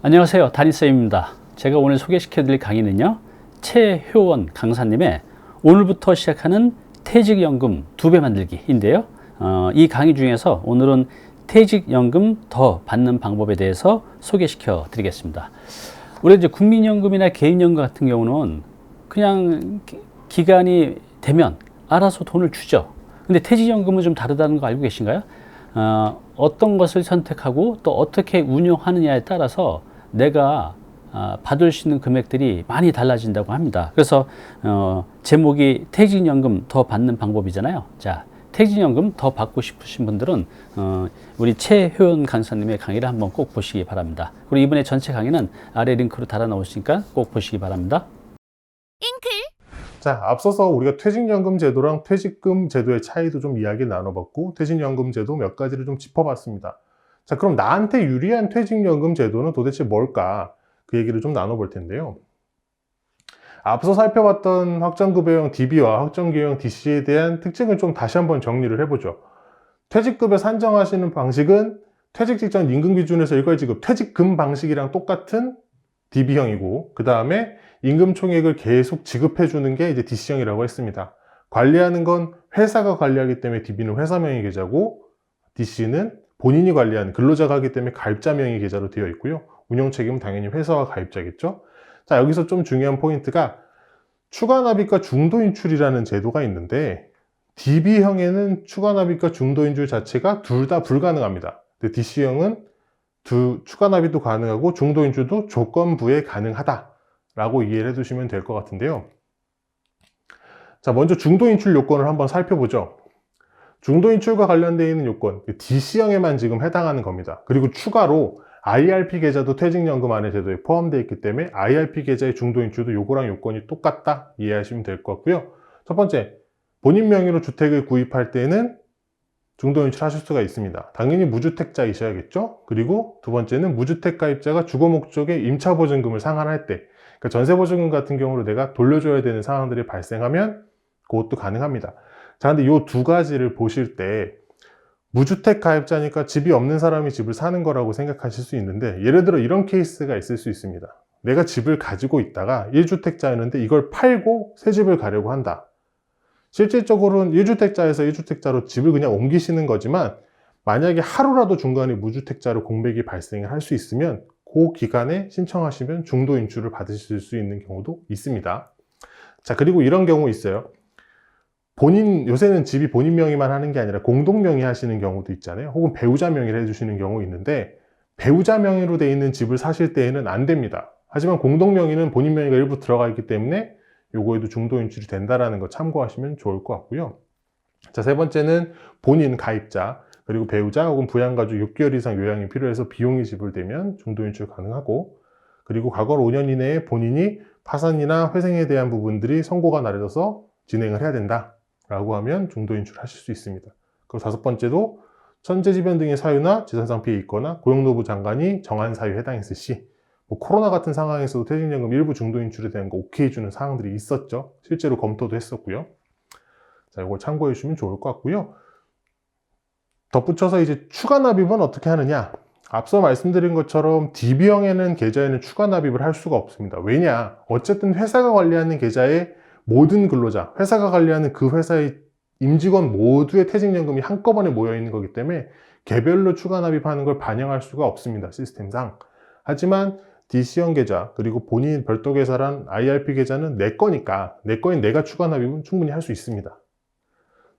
안녕하세요, 담임쌤입니다. 제가 오늘 소개시켜 드릴 강의는요, 최효원 강사님의 오늘부터 시작하는 퇴직연금 2배 만들기인데요. 이 강의 중에서 오늘은 퇴직연금 더 받는 방법에 대해서 소개시켜 드리겠습니다. 우리 이제 국민연금이나 개인연금 같은 경우는 그냥 기간이 되면 알아서 돈을 주죠. 근데 퇴직연금은 좀 다르다는 거 알고 계신가요? 어떤 것을 선택하고 또 어떻게 운용하느냐에 따라서 내가 받을 수 있는 금액들이 많이 달라진다고 합니다. 그래서 제목이 퇴직연금 더 받는 방법이잖아요. 자, 퇴직연금 더 받고 싶으신 분들은 우리 최효연 강사님의 강의를 한번 꼭 보시기 바랍니다. 그리고 이번에 전체 강의는 아래 링크로 달아 놓으시니까 꼭 보시기 바랍니다. 자, 앞서서 우리가 퇴직연금 제도랑 퇴직금 제도의 차이도 좀 이야기 나눠봤고, 퇴직연금 제도 몇 가지를 좀 짚어봤습니다. 자, 그럼 나한테 유리한 퇴직연금 제도는 도대체 뭘까? 그 얘기를 좀 나눠볼 텐데요. 앞서 살펴봤던 확정급여형 DB와 확정기여형 DC에 대한 특징을 좀 다시 한번 정리를 해보죠. 퇴직급여 산정하시는 방식은 퇴직 직전 임금 기준에서 일괄지급, 퇴직금 방식이랑 똑같은 DB형이고, 그 다음에 임금 총액을 계속 지급해 주는 게 이제 DC형이라고 했습니다. 관리하는 건 회사가 관리하기 때문에 DB는 회사명의 계좌고, DC는 본인이 관리하는 근로자가 하기 때문에 가입자명의 계좌로 되어 있고요. 운영 책임은 당연히 회사와 가입자겠죠. 자, 여기서 좀 중요한 포인트가 추가납입과 중도인출이라는 제도가 있는데, DB형에는 추가납입과 중도인출 자체가 둘 다 불가능합니다. 근데 DC형은 추가납입도 가능하고 중도인출도 조건부에 가능하다라고 이해를 해두시면 될 것 같은데요. 자, 먼저 중도인출 요건을 한번 살펴보죠. 중도인출과 관련되어 있는 요건, DC형에만 지금 해당하는 겁니다. 그리고 추가로 IRP 계좌도 퇴직연금 안에 제도에 포함되어 있기 때문에 IRP 계좌의 중도인출도 요거랑 요건이 똑같다 이해하시면 될 것 같고요. 첫 번째, 본인 명의로 주택을 구입할 때는 중도인출 하실 수가 있습니다. 당연히 무주택자이셔야겠죠. 그리고 두 번째는 무주택 가입자가 주거 목적의 임차보증금을 상환할 때, 그러니까 전세보증금 같은 경우로 내가 돌려줘야 되는 상황들이 발생하면 그것도 가능합니다. 자, 근데 이 두 가지를 보실 때 무주택 가입자니까 집이 없는 사람이 집을 사는 거라고 생각하실 수 있는데, 예를 들어 이런 케이스가 있을 수 있습니다. 내가 집을 가지고 있다가 1주택자였는데 이걸 팔고 새 집을 가려고 한다. 실질적으로는 1주택자에서 1주택자로 집을 그냥 옮기시는 거지만, 만약에 하루라도 중간에 무주택자로 공백이 발생을 할 수 있으면 그 기간에 신청하시면 중도인출을 받으실 수 있는 경우도 있습니다. 자, 그리고 이런 경우 있어요. 요새는 집이 본인 명의만 하는 게 아니라 공동 명의 하시는 경우도 있잖아요. 혹은 배우자 명의를 해주시는 경우 있는데, 배우자 명의로 되어 있는 집을 사실 때에는 안 됩니다. 하지만 공동 명의는 본인 명의가 일부 들어가 있기 때문에 요거에도 중도인출이 된다라는 거 참고하시면 좋을 것 같고요. 자, 세 번째는 본인 가입자 그리고 배우자 혹은 부양가족 6개월 이상 요양이 필요해서 비용이 지불되면 중도인출 가능하고, 그리고 과거 5년 이내에 본인이 파산이나 회생에 대한 부분들이 선고가 나려져서 진행을 해야 된다라고 하면 중도인출 하실 수 있습니다. 그리고 다섯 번째도 천재지변 등의 사유나 재산상 피해 있거나 고용노부 장관이 정한 사유에 해당했을 시, 코로나 같은 상황에서도 퇴직연금 일부 중도인출에 대한 거 오케이 주는 사항들이 있었죠. 실제로 검토도 했었고요. 자, 이걸 참고해 주시면 좋을 것 같고요. 덧붙여서 이제 추가납입은 어떻게 하느냐? 앞서 말씀드린 것처럼 DB형에는 계좌에는 추가납입을 할 수가 없습니다. 왜냐? 어쨌든 회사가 관리하는 계좌에 모든 근로자, 회사가 관리하는 그 회사의 임직원 모두의 퇴직연금이 한꺼번에 모여 있는 거기 때문에 개별로 추가납입하는 걸 반영할 수가 없습니다. 시스템상. 하지만 DC형 계좌 그리고 본인 별도 계좌란 IRP 계좌는 내 거니까, 내 거인 내가 추가 납입은 충분히 할 수 있습니다.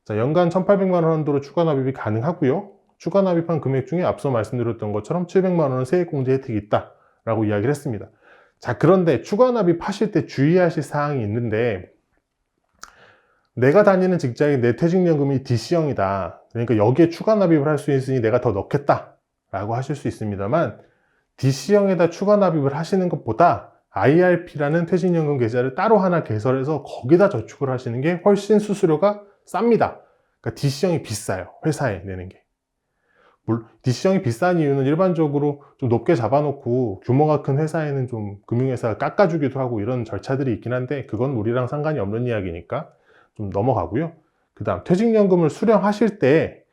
자, 연간 1,800만 원 한도로 추가 납입이 가능하고요. 추가 납입한 금액 중에 앞서 말씀드렸던 것처럼 700만 원은 세액공제 혜택이 있다라고 이야기를 했습니다. 자, 그런데 추가 납입하실 때 주의하실 사항이 있는데, 내가 다니는 직장이 내 퇴직연금이 DC형이다. 그러니까 여기에 추가 납입을 할 수 있으니 내가 더 넣겠다라고 하실 수 있습니다만, DC형에다 추가 납입을 하시는 것보다 IRP라는 퇴직연금 계좌를 따로 하나 개설해서 거기다 저축을 하시는 게 훨씬 수수료가 쌉니다. 그러니까 DC형이 비싸요. 회사에 내는 게. DC형이 비싼 이유는 일반적으로 좀 높게 잡아놓고 규모가 큰 회사에는 좀 금융회사가 깎아주기도 하고 이런 절차들이 있긴 한데, 그건 우리랑 상관이 없는 이야기니까 좀 넘어가고요. 그 다음 퇴직연금을 수령하실 때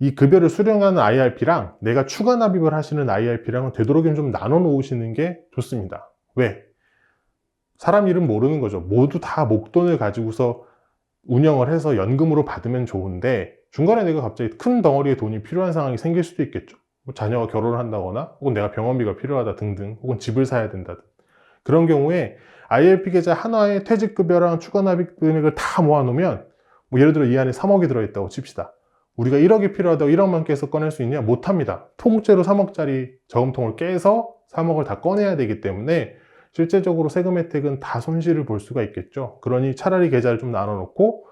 이 급여를 수령하는 IRP랑 내가 추가 납입을 하시는 IRP랑은 되도록이면 좀 나눠 놓으시는 게 좋습니다. 왜? 사람 이름 모르는 거죠. 모두 다 목돈을 가지고서 운영을 해서 연금으로 받으면 좋은데 중간에 내가 갑자기 큰 덩어리의 돈이 필요한 상황이 생길 수도 있겠죠. 뭐 자녀가 결혼을 한다거나 혹은 내가 병원비가 필요하다 등등 혹은 집을 사야 된다든 그런 경우에 IRP 계좌 하나에 퇴직급여랑 추가납입 금액을 다 모아놓으면 뭐 예를 들어 이 안에 3억이 들어있다고 칩시다. 우리가 1억이 필요하다고 1억만 깨서 꺼낼 수 있냐? 못합니다. 통째로 3억짜리 저금통을 깨서 3억을 다 꺼내야 되기 때문에 실제적으로 세금 혜택은 다 손실을 볼 수가 있겠죠. 그러니 차라리 계좌를 좀 나눠놓고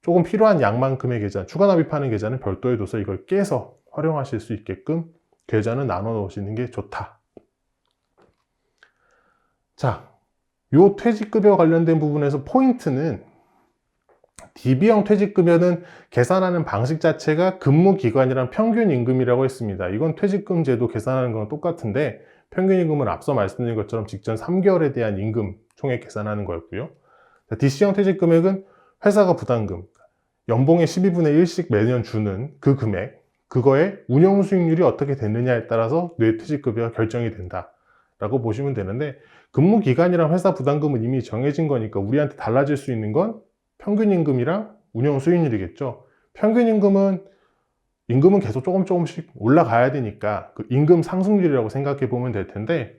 조금 필요한 양만큼의 계좌, 추가 납입하는 계좌는 별도에 둬서 이걸 깨서 활용하실 수 있게끔 계좌는 나눠 놓으시는 게 좋다. 자, 요 퇴직급여 관련된 부분에서 포인트는 DB형 퇴직급여는 계산하는 방식 자체가 근무기간이랑 평균임금이라고 했습니다. 이건 퇴직금 제도 계산하는 거랑 똑같은데 평균임금은 앞서 말씀드린 것처럼 직전 3개월에 대한 임금 총액 계산하는 거였고요. DC형 퇴직금액은 회사가 부담금, 연봉의 12분의 1씩 매년 주는 그 금액, 그거의 운영 수익률이 어떻게 됐느냐에 따라서 내 퇴직급여가 결정이 된다 라고 보시면 되는데 근무기간이랑 회사 부담금은 이미 정해진 거니까 우리한테 달라질 수 있는 건 평균임금이랑 운영 수익률이겠죠. 평균임금은 계속 조금씩 올라가야 되니까 그 임금 상승률이라고 생각해 보면 될 텐데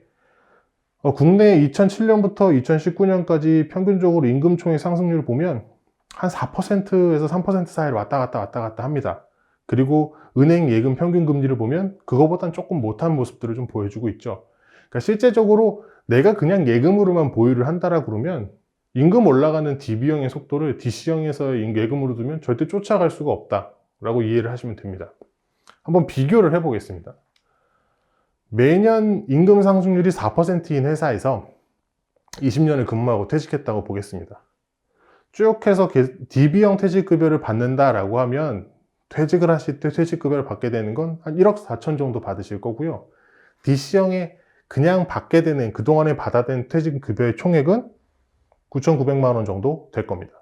국내 2007년부터 2019년까지 평균적으로 임금 총액 상승률을 보면 한 4%에서 3% 사이로 왔다 갔다 합니다. 그리고 은행 예금 평균 금리를 보면 그거보단 조금 못한 모습들을 좀 보여주고 있죠. 그러니까 실제적으로 내가 그냥 예금으로만 보유를 한다라 그러면 임금 올라가는 DB형의 속도를 DC형에서 예금으로 두면 절대 쫓아갈 수가 없다라고 이해를 하시면 됩니다. 한번 비교를 해보겠습니다. 매년 임금 상승률이 4%인 회사에서 20년을 근무하고 퇴직했다고 보겠습니다. 쭉 해서 DB형 퇴직급여를 받는다라고 하면 퇴직을 하실 때 퇴직급여를 받게 되는 건 한 1억 4천 정도 받으실 거고요. DC형에 그냥 받게 되는 그동안에 받아낸 퇴직급여의 총액은 9,900만 원 정도 될 겁니다.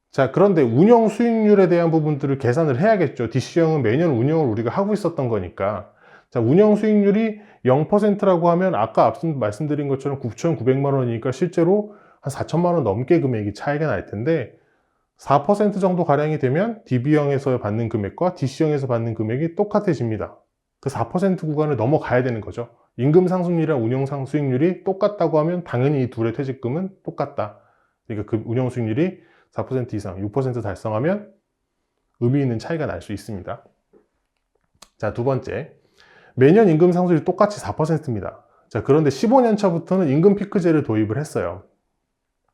자, 그런데 운영 수익률에 대한 부분들을 계산을 해야겠죠. DC형은 매년 운영을 우리가 하고 있었던 거니까. 자, 운영 수익률이 0%라고 하면 아까 앞서 말씀드린 것처럼 9,900만 원이니까 실제로 한 4천만 원 넘게 금액이 차이가 날 텐데 4% 정도 가량이 되면 DB형에서 받는 금액과 DC형에서 받는 금액이 똑같아집니다. 그 4% 구간을 넘어가야 되는 거죠. 임금 상승률이랑 운영 수익률이 똑같다고 하면 당연히 이 둘의 퇴직금은 똑같다. 그러니까 그 운영 수익률이 4% 이상, 6% 달성하면 의미 있는 차이가 날 수 있습니다. 자, 두 번째. 매년 임금 상승률이 똑같이 4%입니다. 자, 그런데 15년 차부터는 임금 피크제를 도입을 했어요.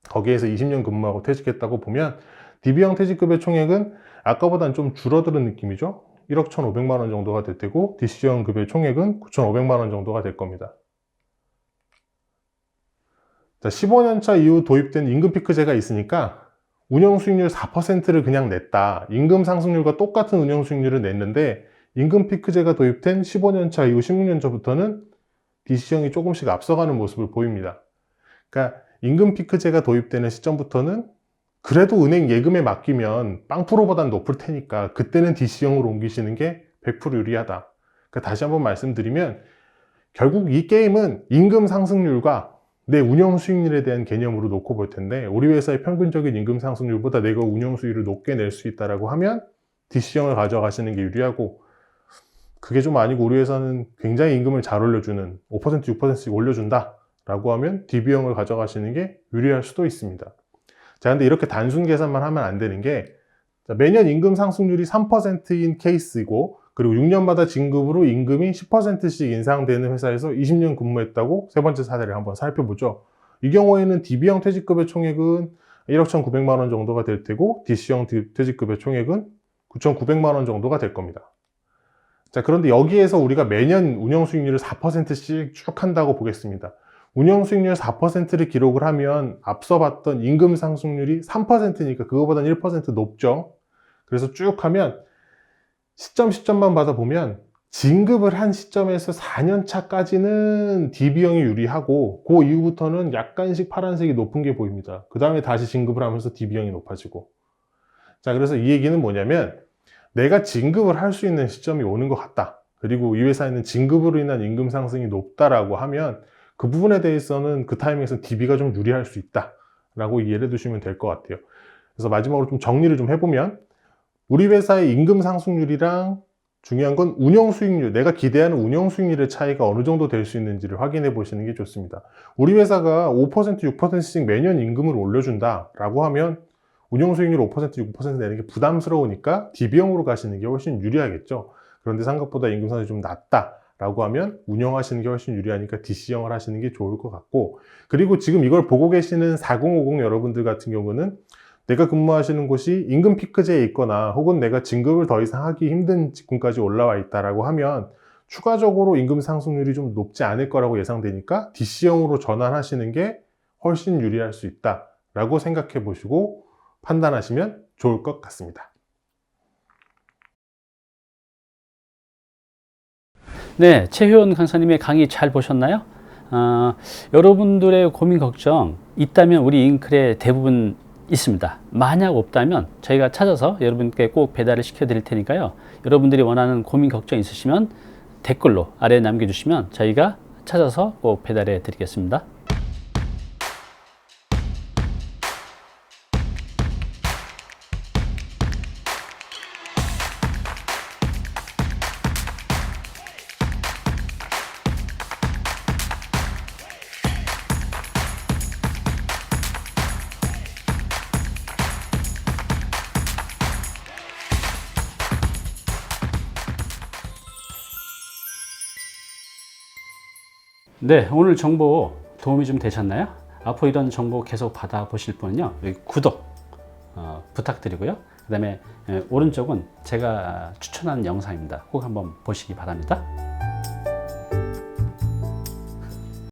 거기에서 20년 근무하고 퇴직했다고 보면 DB형 퇴직급여 총액은 아까보다는 좀 줄어드는 느낌이죠. 1억 1,500만 원 정도가 될 테고 DC형 급여 총액은 9,500만 원 정도가 될 겁니다. 자, 15년 차 이후 도입된 임금 피크제가 있으니까 운영 수익률 4%를 그냥 냈다. 임금 상승률과 똑같은 운영 수익률을 냈는데 임금 피크제가 도입된 15년 차 이후 16년 차부터는 DC형이 조금씩 앞서가는 모습을 보입니다. 그러니까 임금 피크제가 도입되는 시점부터는 그래도 은행 예금에 맡기면 빵프로보단 높을 테니까 그때는 DC형으로 옮기시는 게 100% 유리하다. 그러니까 다시 한번 말씀드리면 결국 이 게임은 임금 상승률과 내 운영 수익률에 대한 개념으로 놓고 볼 텐데 우리 회사의 평균적인 임금 상승률보다 내가 운영 수익을 높게 낼 수 있다라고 하면 DC형을 가져가시는 게 유리하고 그게 좀 아니고 우리 회사는 굉장히 임금을 잘 올려주는 5% 6%씩 올려준다 라고 하면 DB형을 가져가시는 게 유리할 수도 있습니다. 자, 근데 이렇게 단순 계산만 하면 안 되는 게 매년 임금 상승률이 3%인 케이스이고 그리고 6년마다 진급으로 임금이 10%씩 인상되는 회사에서 20년 근무했다고 세 번째 사례를 한번 살펴보죠. 이 경우에는 DB형 퇴직급여 총액은 1억 1,900만 원 정도가 될 테고 DC형 퇴직급여 총액은 9,900만 원 정도가 될 겁니다. 자, 그런데 여기에서 우리가 매년 운영 수익률을 4%씩 쭉 한다고 보겠습니다. 운영 수익률 4%를 기록을 하면 앞서 봤던 임금 상승률이 3%니까 그거보다는 1% 높죠. 그래서 쭉 하면 시점만 받아보면 진급을 한 시점에서 4년 차까지는 DB형이 유리하고 그 이후부터는 약간씩 파란색이 높은 게 보입니다. 그 다음에 다시 진급을 하면서 DB형이 높아지고. 자, 그래서 이 얘기는 뭐냐면 내가 진급을 할 수 있는 시점이 오는 것 같다. 그리고 이 회사에는 진급으로 인한 임금 상승이 높다라고 하면 그 부분에 대해서는 그 타이밍에서 DB가 좀 유리할 수 있다라고 이해를 해두시면 될 것 같아요. 그래서 마지막으로 좀 정리를 좀 해보면 우리 회사의 임금 상승률이랑 중요한 건 운영 수익률, 내가 기대하는 운영 수익률의 차이가 어느 정도 될 수 있는지를 확인해 보시는 게 좋습니다. 우리 회사가 5%, 6%씩 매년 임금을 올려준다라고 하면 운영 수익률 5%, 6% 내는 게 부담스러우니까 DB형으로 가시는 게 훨씬 유리하겠죠. 그런데 생각보다 임금 상승이 좀 낮다라고 하면 운영하시는 게 훨씬 유리하니까 DC형을 하시는 게 좋을 것 같고, 그리고 지금 이걸 보고 계시는 4050 여러분들 같은 경우는 내가 근무하시는 곳이 임금 피크제에 있거나 혹은 내가 진급을 더 이상 하기 힘든 직군까지 올라와 있다라고 하면 추가적으로 임금 상승률이 좀 높지 않을 거라고 예상되니까 DC형으로 전환하시는 게 훨씬 유리할 수 있다라고 생각해 보시고 판단하시면 좋을 것 같습니다. 네, 최효원 강사님의 강의 잘 보셨나요? 여러분들의 고민 걱정 있다면 우리 잉클에 대부분 있습니다. 만약 없다면 저희가 찾아서 여러분께 꼭 배달을 시켜 드릴 테니까요. 여러분들이 원하는 고민 걱정 있으시면 댓글로 아래에 남겨주시면 저희가 찾아서 꼭 배달해 드리겠습니다. 네, 오늘 정보 도움이 좀 되셨나요? 앞으로 이런 정보 계속 받아보실 분은요, 여기 구독 부탁드리고요. 그 다음에 오른쪽은 제가 추천하는 영상입니다. 꼭 한번 보시기 바랍니다.